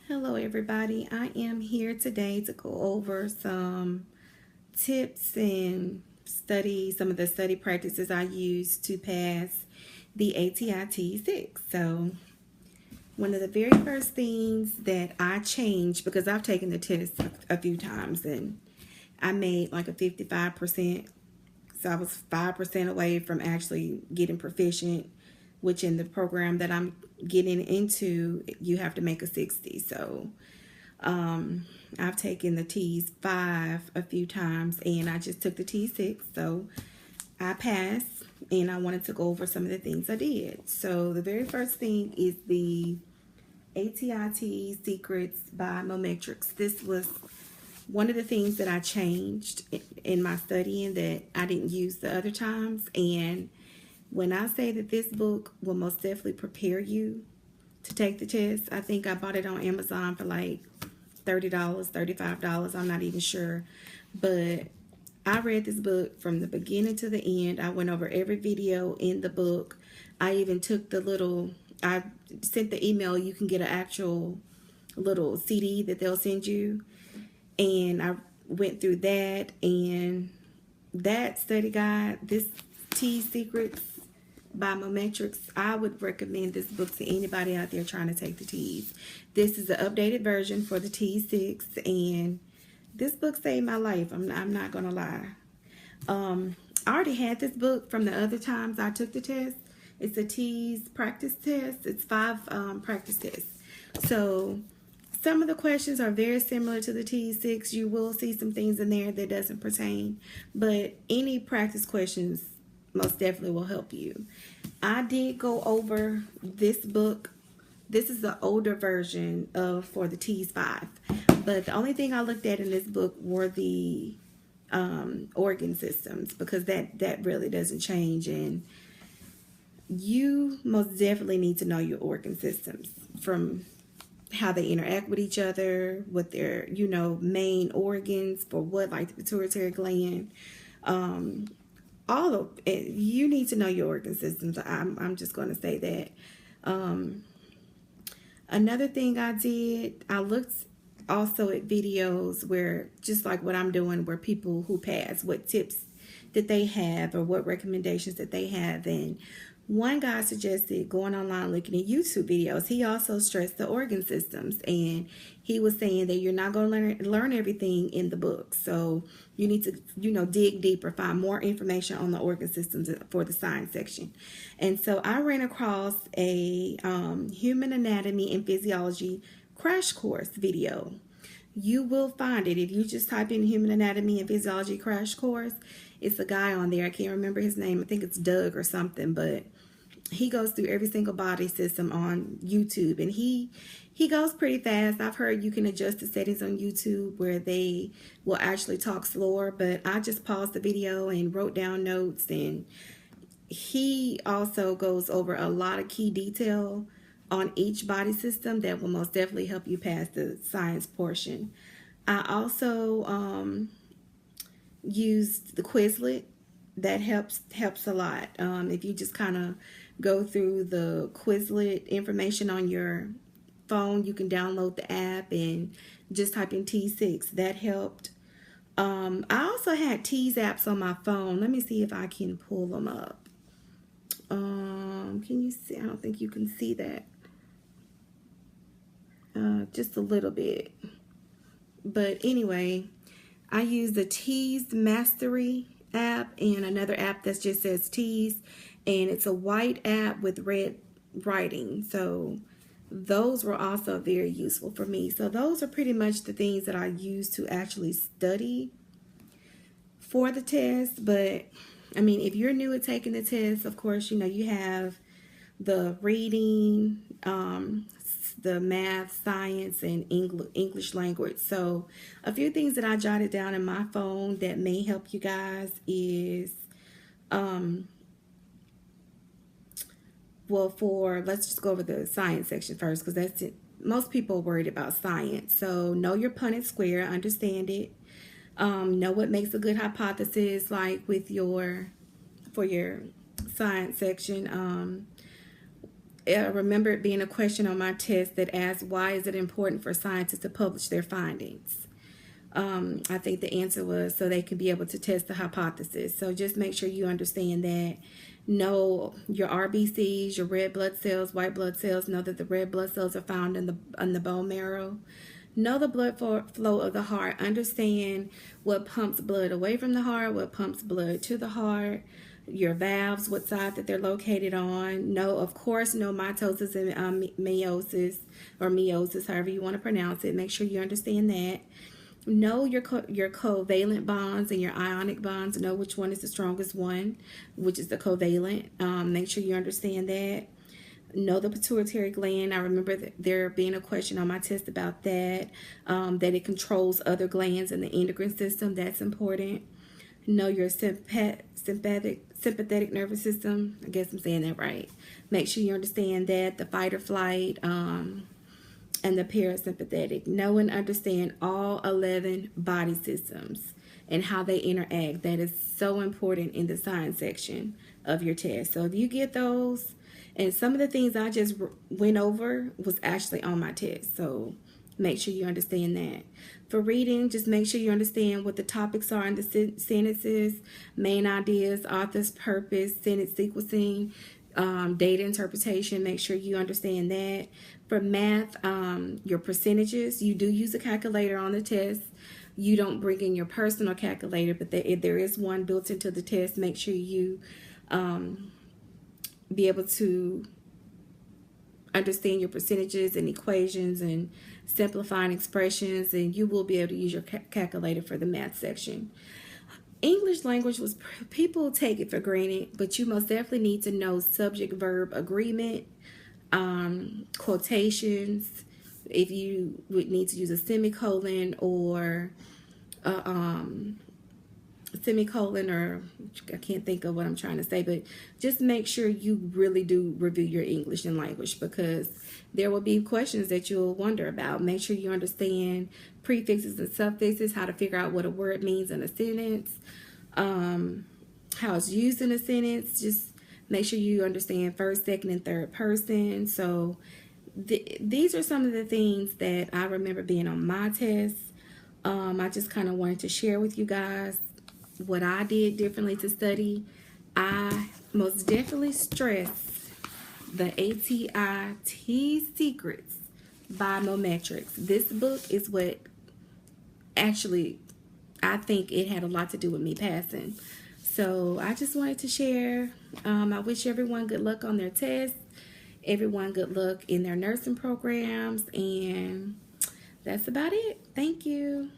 Hello everybody, I am here today to go over some tips and some of the study practices I use to pass the ATI TEAS. So one of the very first things that I changed, because I've taken the test a few times and I made like a 55%, so I was 5% away from actually getting proficient, which in the program that I'm getting into, you have to make a 60. So I've taken the TEAS 5 a few times and I just took the TEAS 6. So I passed and I wanted to go over some of the things I did. So the very first thing is the ATI TEAS Secrets by Mometrics. This was one of the things that I changed in my studying that I didn't use the other times. And when I say that this book will most definitely prepare you to take the test, I think I bought it on Amazon for like $30, $35. I'm not even sure. But I read this book from the beginning to the end. I went over every video in the book. I even took I sent the email. You can get an actual little CD that they'll send you. And I went through that, and that study guide, this TEAS Secrets by Mometrics, I would recommend this book to anybody out there trying to take the TEAS. This is the updated version for the TEAS 6, and this book saved my life. I'm not gonna lie. I already had this book from the other times I took the test. It's a TEAS practice test. It's 5 practice tests. So some of the questions are very similar to the TEAS 6. You will see some things in there that doesn't pertain, but any practice questions most definitely will help you. I did go over this book. This is the older version for the TEAS 5, but the only thing I looked at in this book were the organ systems, because that really doesn't change, and you most definitely need to know your organ systems, from how they interact with each other, what their main organs for what, like the pituitary gland, all of it. You need to know your organ systems. I'm just going to say that. Another thing I did, I looked also at videos where, just like what I'm doing, where people who pass, what tips that they have or what recommendations that they have. And one guy suggested going online looking at YouTube videos. He also stressed the organ systems, and he was saying that you're not going to learn everything in the book. So you need to, dig deeper, find more information on the organ systems for the science section. And so I ran across a human anatomy and physiology crash course video. You will find it if you just type in human anatomy and physiology crash course. It's a guy on there. I can't remember his name. I think it's Doug or something, but he goes through every single body system on YouTube, and he goes pretty fast. I've heard you can adjust the settings on YouTube where they will actually talk slower, but I just paused the video and wrote down notes, and he also goes over a lot of key detail on each body system that will most definitely help you pass the science portion. I also used the Quizlet. That helps a lot. If you just kind of go through the Quizlet information on your phone, you can download the app and just type in TEAS 6. That helped. I also had TEAS apps on my phone. Let me see if I can pull them up. Can you see? I don't think you can see that. Just a little bit. But anyway, I use the TEAS Mastery app and another app that just says TEAS, and it's a white app with red writing. So those were also very useful for me. So those are pretty much the things that I use to actually study for the test. But I mean, if you're new at taking the test, of course, you have the reading, the math, science, and English language. So a few things that I jotted down in my phone that may help you guys is, let's just go over the science section first, because that's it. Most people are worried about science. So know your Punnett square, understand it. Know what makes a good hypothesis, like for your science section. remember it being a question on my test that asked, why is it important for scientists to publish their findings? I think the answer was so they can be able to test the hypothesis. So just make sure you understand that. Know your RBCs, your red blood cells, white blood cells. Know that the red blood cells are found in the bone marrow. Know the blood flow of the heart. Understand what pumps blood away from the heart, what pumps blood to the heart. Your valves, what side that they're located on. Of course, know mitosis and meiosis, however you want to pronounce it. Make sure you understand that. Know your covalent bonds and your ionic bonds. Know which one is the strongest one, which is the covalent. Make sure you understand that. Know the pituitary gland. I remember there being a question on my test about that, that it controls other glands in the endocrine system. That's important. Know your sympathetic nervous system. I guess I'm saying that right. Make sure you understand that, the fight or flight, and the parasympathetic. Know and understand all 11 body systems and how they interact. That is so important in the science section of your test. So if you get those, and some of the things I just went over was actually on my test. So make sure you understand that. For reading, just make sure you understand what the topics are in the sentences, main ideas, author's purpose, sentence sequencing, data interpretation. Make sure you understand that. For math, your percentages, you do use a calculator on the test. You don't bring in your personal calculator, but there is one built into the test. Make sure you be able to understand your percentages and equations and simplifying expressions, and you will be able to use your calculator for the math section. English language was, people take it for granted, but you most definitely need to know subject-verb agreement, quotations, if you would need to use a semicolon or I can't think of what I'm trying to say, but just make sure you really do review your English and language, because there will be questions that you'll wonder about. Make sure you understand prefixes and suffixes, how to figure out what a word means in a sentence, how it's used in a sentence. Just make sure you understand first, second, and third person. So these are some of the things that I remember being on my test. I just kind of wanted to share with you guys what I did differently to study. I most definitely stress the ATI TEAS Secrets by Mometrics. This book is what actually, I think it had a lot to do with me passing. So I just wanted to share. I wish everyone good luck on their tests, everyone good luck in their nursing programs, and that's about it. Thank you.